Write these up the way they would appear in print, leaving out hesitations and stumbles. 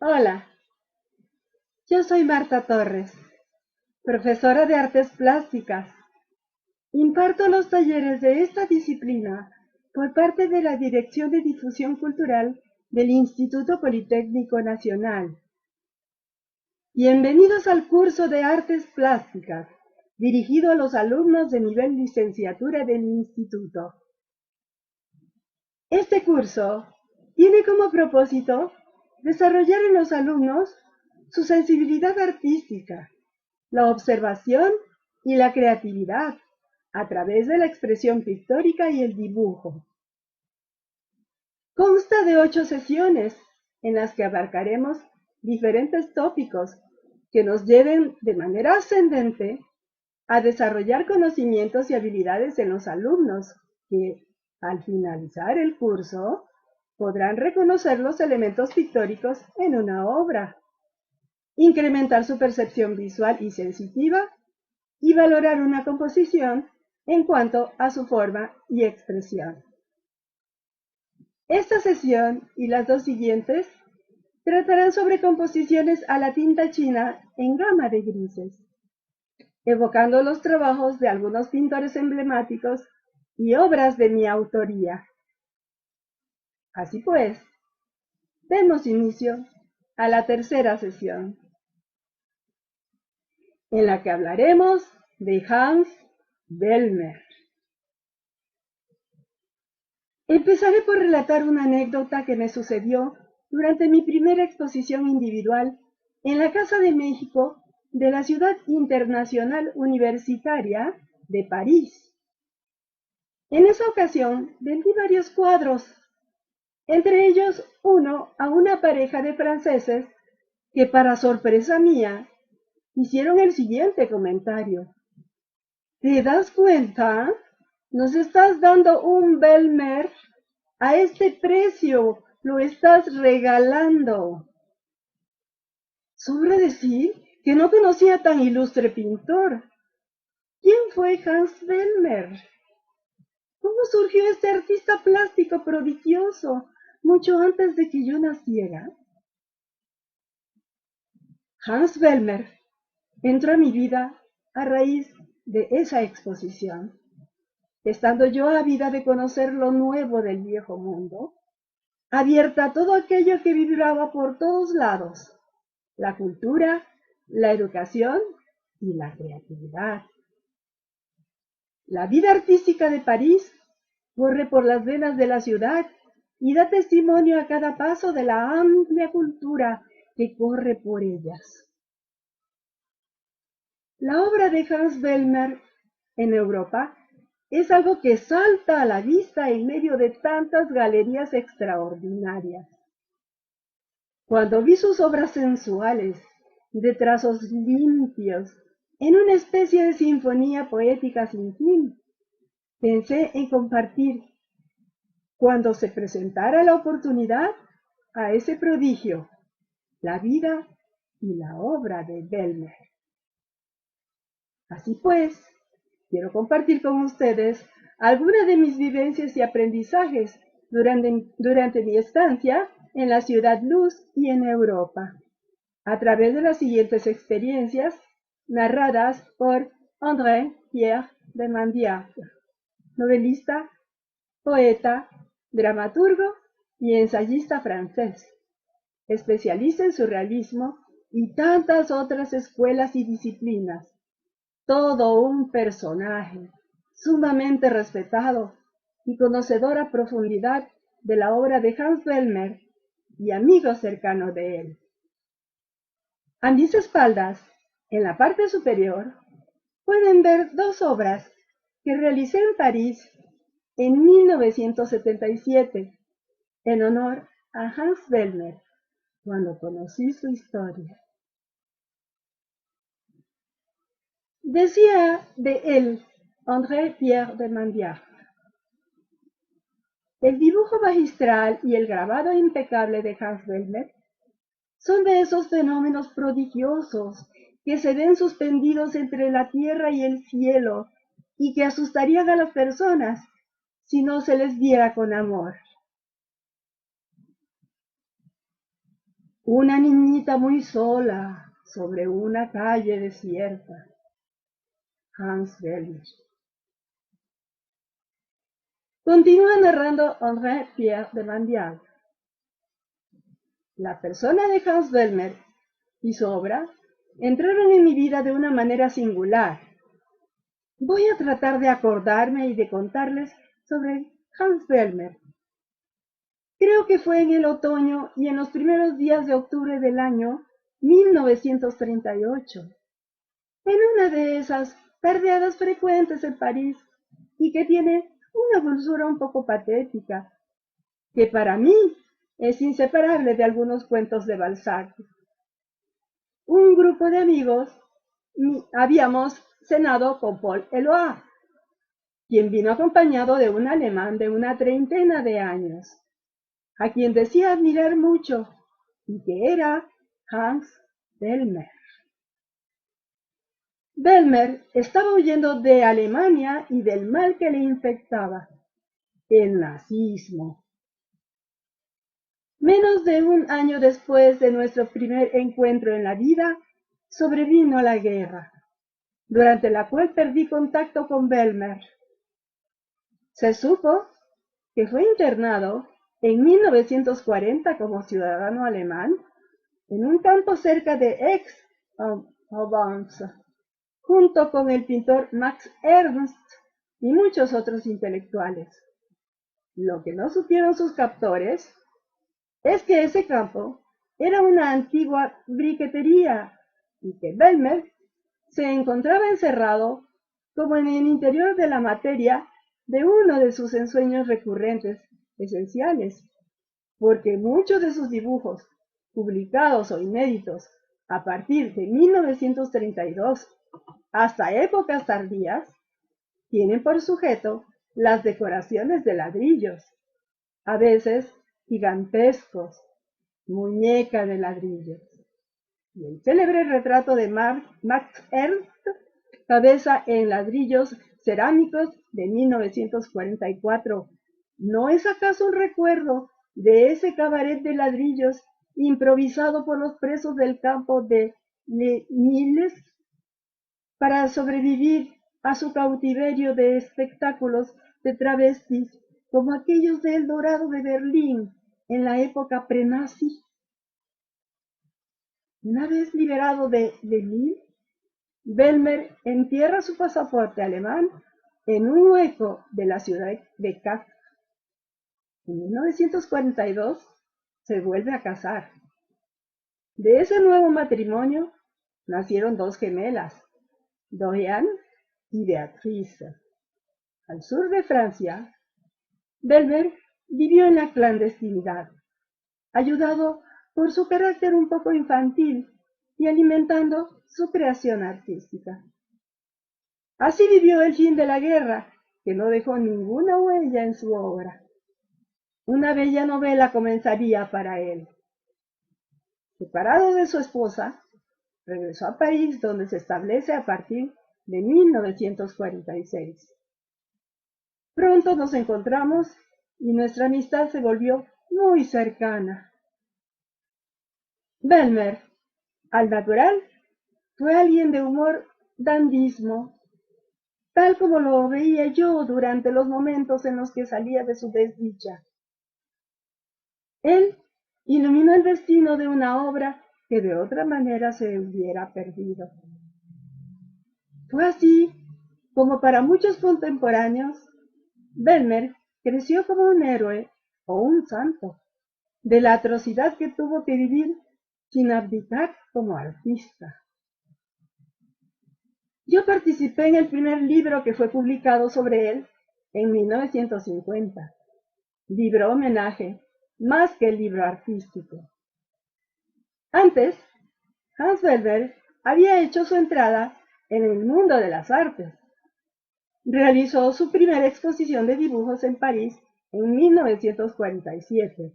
Hola, yo soy Marta Torres, profesora de Artes Plásticas. Imparto los talleres de esta disciplina por parte de la Dirección de Difusión Cultural del Instituto Politécnico Nacional. Bienvenidos al curso de Artes Plásticas, dirigido a los alumnos de nivel licenciatura del instituto. Este curso tiene como propósito desarrollar en los alumnos su sensibilidad artística, la observación y la creatividad a través de la expresión pictórica y el dibujo. Consta de 8 sesiones en las que abarcaremos diferentes tópicos que nos lleven de manera ascendente a desarrollar conocimientos y habilidades en los alumnos que, al finalizar el curso, podrán reconocer los elementos pictóricos en una obra, incrementar su percepción visual y sensitiva y valorar una composición en cuanto a su forma y expresión. Esta sesión y las dos siguientes tratarán sobre composiciones a la tinta china en gama de grises, evocando los trabajos de algunos pintores emblemáticos y obras de mi autoría. Así pues, demos inicio a la tercera sesión, en la que hablaremos de Hans Bellmer. Empezaré por relatar una anécdota que me sucedió durante mi primera exposición individual en la Casa de México de la Ciudad Internacional Universitaria de París. En esa ocasión vendí varios cuadros, entre ellos uno a una pareja de franceses que, para sorpresa mía, hicieron el siguiente comentario: ¿te das cuenta? Nos estás dando un Bellmer a este precio, lo estás regalando. Sobra decir que no conocía tan ilustre pintor. ¿Quién fue Hans Bellmer? ¿Cómo surgió este artista plástico prodigioso mucho antes de que yo naciera? Hans Bellmer entró a mi vida a raíz de esa exposición. Estando yo ávida de conocer lo nuevo del viejo mundo, abierta a todo aquello que vibraba por todos lados, la cultura, la educación y la creatividad. La vida artística de París corre por las venas de la ciudad y da testimonio a cada paso de la amplia cultura que corre por ellas. La obra de Hans Bellmer en Europa es algo que salta a la vista en medio de tantas galerías extraordinarias. Cuando vi sus obras sensuales, de trazos limpios, en una especie de sinfonía poética sin fin, pensé en compartir, cuando se presentara la oportunidad, a ese prodigio, la vida y la obra de Bellmer. Así pues, quiero compartir con ustedes algunas de mis vivencias y aprendizajes durante mi estancia en la Ciudad Luz y en Europa, a través de las siguientes experiencias narradas por André-Pierre de Mandiargue, novelista, poeta, dramaturgo y ensayista francés, especialista en surrealismo y tantas otras escuelas y disciplinas. Todo un personaje, sumamente respetado y conocedor a profundidad de la obra de Hans Bellmer y amigo cercano de él. A mis espaldas, en la parte superior, pueden ver dos obras que realicé en París en 1977 en honor a Hans Bellmer, cuando conocí su historia. Decía de él André-Pierre de Mandiargue: el dibujo magistral y el grabado impecable de Hans Bellmer son de esos fenómenos prodigiosos que se ven suspendidos entre la tierra y el cielo y que asustarían a las personas si no se les viera con amor. Una niñita muy sola sobre una calle desierta. Hans Bellmer. Continúa narrando André Pierre de Mandial. La persona de Hans Bellmer y su obra entraron en mi vida de una manera singular. Voy a tratar de acordarme y de contarles sobre Hans Bellmer. Creo que fue en el otoño y en los primeros días de octubre del año 1938, en una de esas tardeadas frecuentes en París y que tiene una dulzura un poco patética, que para mí es inseparable de algunos cuentos de Balzac. Un grupo de amigos habíamos cenado con Paul Eluard, quien vino acompañado de un alemán de una treintena de años, a quien decía admirar mucho, y que era Hans Bellmer. Bellmer estaba huyendo de Alemania y del mal que le infectaba, el nazismo. Menos de un año después de nuestro primer encuentro en la vida, sobrevino la guerra, durante la cual perdí contacto con Bellmer. Se supo que fue internado en 1940 como ciudadano alemán en un campo cerca de Aix-en-Provence, junto con el pintor Max Ernst y muchos otros intelectuales. Lo que no supieron sus captores es que ese campo era una antigua briquetería y que Bellmer se encontraba encerrado como en el interior de la materia de uno de sus ensueños recurrentes esenciales, porque muchos de sus dibujos, publicados o inéditos a partir de 1932 hasta épocas tardías, tienen por sujeto las decoraciones de ladrillos, a veces gigantescos, muñecas de ladrillos. Y el célebre retrato de Max Ernst, cabeza en ladrillos cerámicos de 1944, ¿no es acaso un recuerdo de ese cabaret de ladrillos improvisado por los presos del campo de Les Milles para sobrevivir a su cautiverio de espectáculos de travestis como aquellos de El Dorado de Berlín en la época prenazi? Una vez liberado de Lille, Bellmer entierra su pasaporte alemán en un hueco de la ciudad de Kassel. En 1942 se vuelve a casar. De ese nuevo matrimonio nacieron dos gemelas, Dorian y Beatrice. Al sur de Francia, Bellmer vivió en la clandestinidad, ayudado por su carácter un poco infantil y alimentando su creación artística. Así vivió el fin de la guerra, que no dejó ninguna huella en su obra. Una bella novela comenzaría para él. Separado de su esposa, regresó a París, donde se establece a partir de 1946. Pronto nos encontramos y nuestra amistad se volvió muy cercana. Bellmer, al natural, fue alguien de humor dandismo, tal como lo veía yo durante los momentos en los que salía de su desdicha. Él iluminó el destino de una obra que de otra manera se hubiera perdido. Fue así como para muchos contemporáneos, Bellmer creció como un héroe o un santo de la atrocidad que tuvo que vivir sin abdicar como artista. Yo participé en el primer libro que fue publicado sobre él en 1950, libro homenaje más que el libro artístico. Antes, Hans Bellmer había hecho su entrada en el mundo de las artes. Realizó su primera exposición de dibujos en París en 1947.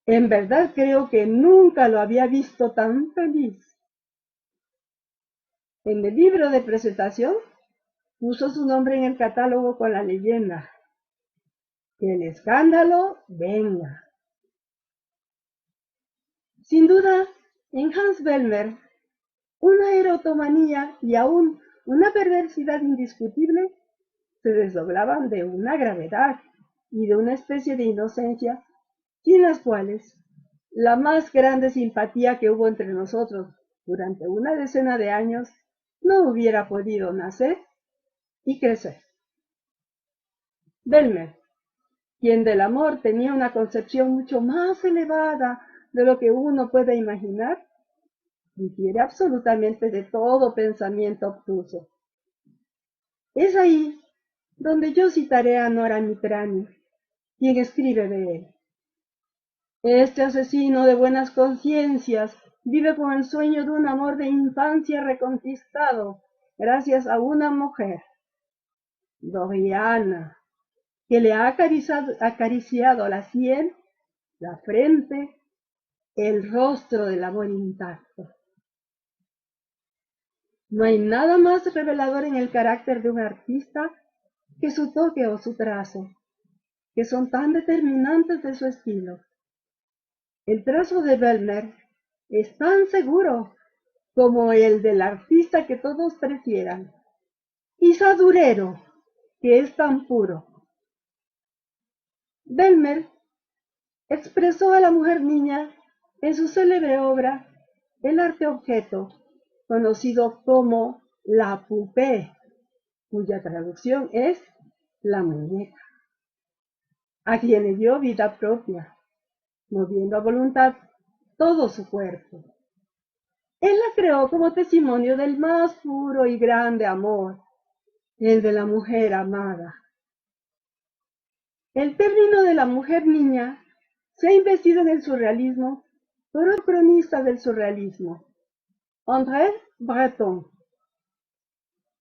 En verdad creo que nunca lo había visto tan feliz. En el libro de presentación puso su nombre en el catálogo con la leyenda: "Que el escándalo venga". Sin duda, en Hans Bellmer, una erotomanía y aún una perversidad indiscutible se desdoblaban de una gravedad y de una especie de inocencia sin las cuales la más grande simpatía que hubo entre nosotros durante una decena de años no hubiera podido nacer y crecer. Bellmer, quien del amor tenía una concepción mucho más elevada de lo que uno puede imaginar, difiere absolutamente de todo pensamiento obtuso. Es ahí donde yo citaré a Nora Mitrani, quien escribe de él. Este asesino de buenas conciencias vive con el sueño de un amor de infancia reconquistado gracias a una mujer, Doriana, que le ha acariciado la sien, la frente, el rostro del amor intacto. No hay nada más revelador en el carácter de un artista que su toque o su trazo, que son tan determinantes de su estilo. El trazo de Bellmer es tan seguro como el del artista que todos prefieran, y sadurero, que es tan puro. Bellmer expresó a la mujer niña en su célebre obra El arte objeto, conocido como la poupée, cuya traducción es la muñeca, a quien le dio vida propia, moviendo a voluntad todo su cuerpo. Él la creó como testimonio del más puro y grande amor, el de la mujer amada. El término de la mujer niña se ha investido en el surrealismo por un cronista del surrealismo, André Breton.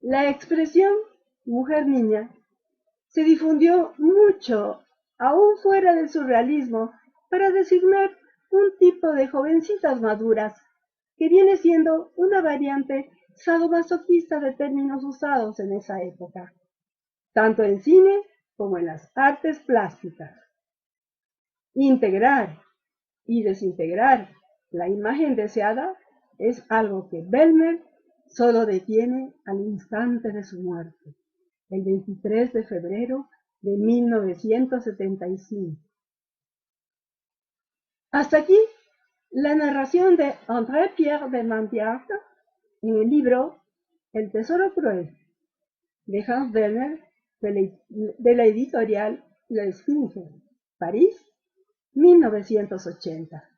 La expresión mujer niña se difundió mucho, aún fuera del surrealismo, para designar un tipo de jovencitas maduras, que viene siendo una variante sadomasoquista de términos usados en esa época, tanto en cine como en las artes plásticas. Integrar y desintegrar la imagen deseada es algo que Bellmer solo detiene al instante de su muerte, el 23 de febrero de 1975. Hasta aquí la narración de André-Pierre de Mandiart en el libro El tesoro cruel de Hans Bellmer de la editorial La Esfinge, París, 1980.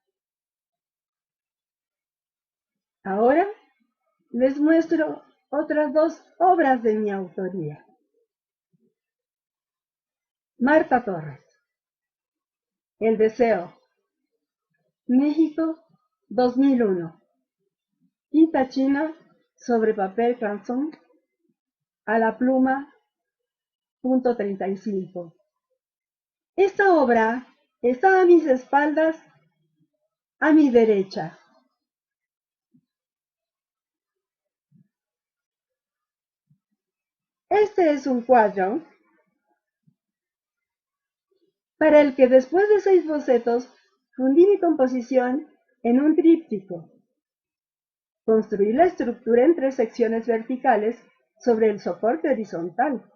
Ahora les muestro otras dos obras de mi autoría. Marta Torres, El deseo, México, 2001. Tinta china sobre papel canson a la pluma .35. Esta obra está a mis espaldas, a mi derecha. Este es un cuadro para el que después de 6 bocetos fundí mi composición en un tríptico. Construí la estructura en 3 secciones verticales sobre el soporte horizontal,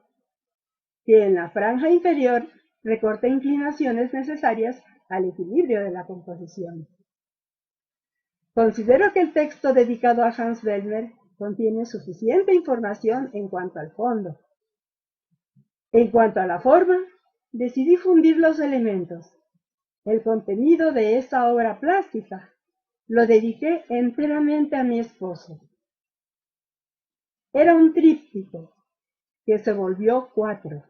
que en la franja inferior recorta inclinaciones necesarias al equilibrio de la composición. Considero que el texto dedicado a Hans Bellmer contiene suficiente información en cuanto al fondo. En cuanto a la forma, decidí fundir los elementos. El contenido de esta obra plástica lo dediqué enteramente a mi esposo. Era un tríptico que se volvió 4.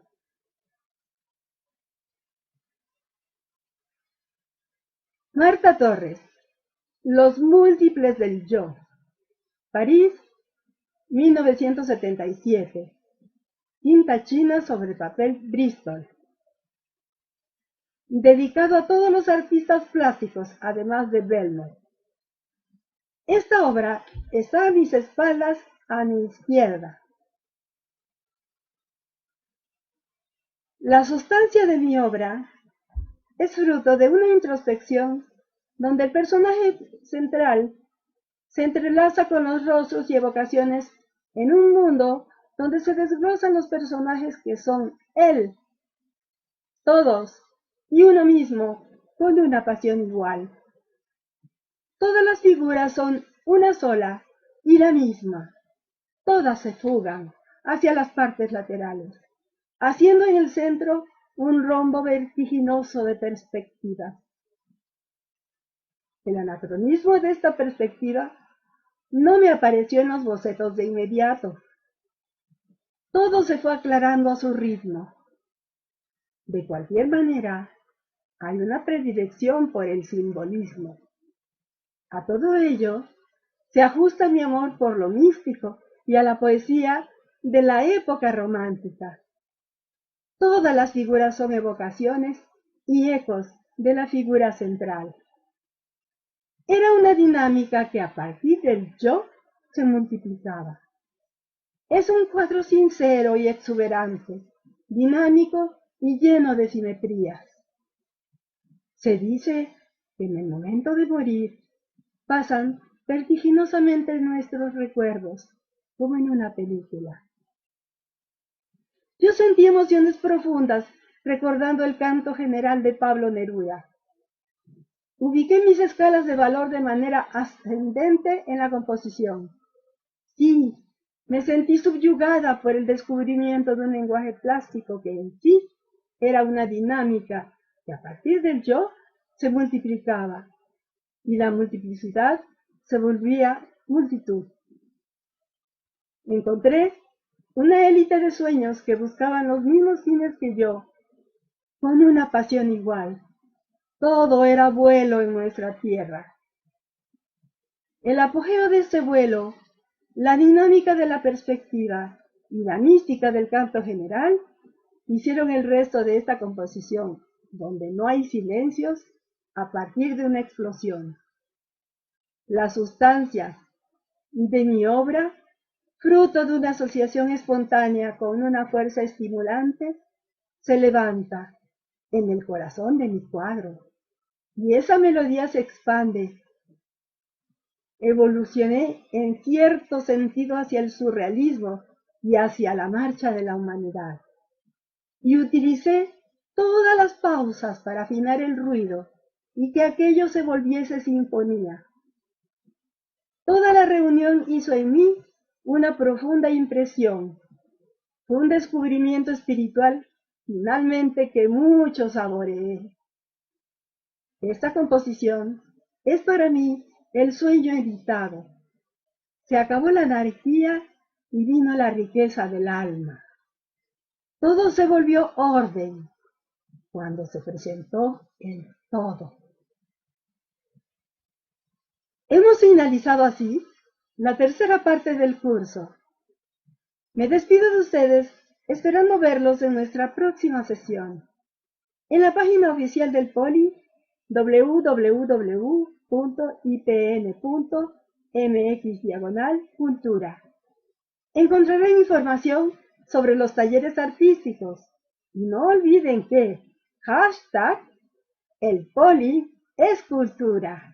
Marta Torres, Los múltiples del yo. París, 1977. Tinta china sobre papel Bristol. Dedicado a todos los artistas plásticos, además de Bellmer. Esta obra está a mis espaldas, a mi izquierda. La sustancia de mi obra es fruto de una introspección donde el personaje central se entrelaza con los rostros y evocaciones en un mundo donde se desglosan los personajes que son él, todos, y uno mismo, con una pasión igual. Todas las figuras son una sola y la misma. Todas se fugan hacia las partes laterales, haciendo en el centro un rombo vertiginoso de perspectiva. El anacronismo de esta perspectiva no me apareció en los bocetos de inmediato. Todo se fue aclarando a su ritmo. De cualquier manera, hay una predilección por el simbolismo. A todo ello se ajusta mi amor por lo místico y a la poesía de la época romántica. Todas las figuras son evocaciones y ecos de la figura central. Era una dinámica que a partir del yo se multiplicaba. Es un cuadro sincero y exuberante, dinámico y lleno de simetrías. Se dice que en el momento de morir pasan vertiginosamente nuestros recuerdos, como en una película. Yo sentí emociones profundas recordando el canto general de Pablo Neruda. Ubiqué mis escalas de valor de manera ascendente en la composición. Sí, me sentí subyugada por el descubrimiento de un lenguaje plástico que en sí era una dinámica que a partir del yo se multiplicaba y la multiplicidad se volvía multitud. Encontré una élite de sueños que buscaban los mismos fines que yo, con una pasión igual. Todo era vuelo en nuestra tierra. El apogeo de este vuelo, la dinámica de la perspectiva y la mística del canto general hicieron el resto de esta composición, donde no hay silencios, a partir de una explosión. La sustancia de mi obra, fruto de una asociación espontánea con una fuerza estimulante, se levanta en el corazón de mi cuadro, y esa melodía se expande. Evolucioné en cierto sentido hacia el surrealismo y hacia la marcha de la humanidad, y utilicé todas las pausas para afinar el ruido y que aquello se volviese sinfonía. Toda la reunión hizo en mí una profunda impresión. Fue un descubrimiento espiritual finalmente que mucho saboreé. Esta composición es para mí el sueño evitado. Se acabó la anarquía y vino la riqueza del alma. Todo se volvió orden cuando se presentó el todo. Hemos finalizado así la tercera parte del curso. Me despido de ustedes esperando verlos en nuestra próxima sesión. En la página oficial del Poli, www.ipn.mx/cultura. Encontrarán información sobre los talleres artísticos. Y no olviden que #el Poli es cultura.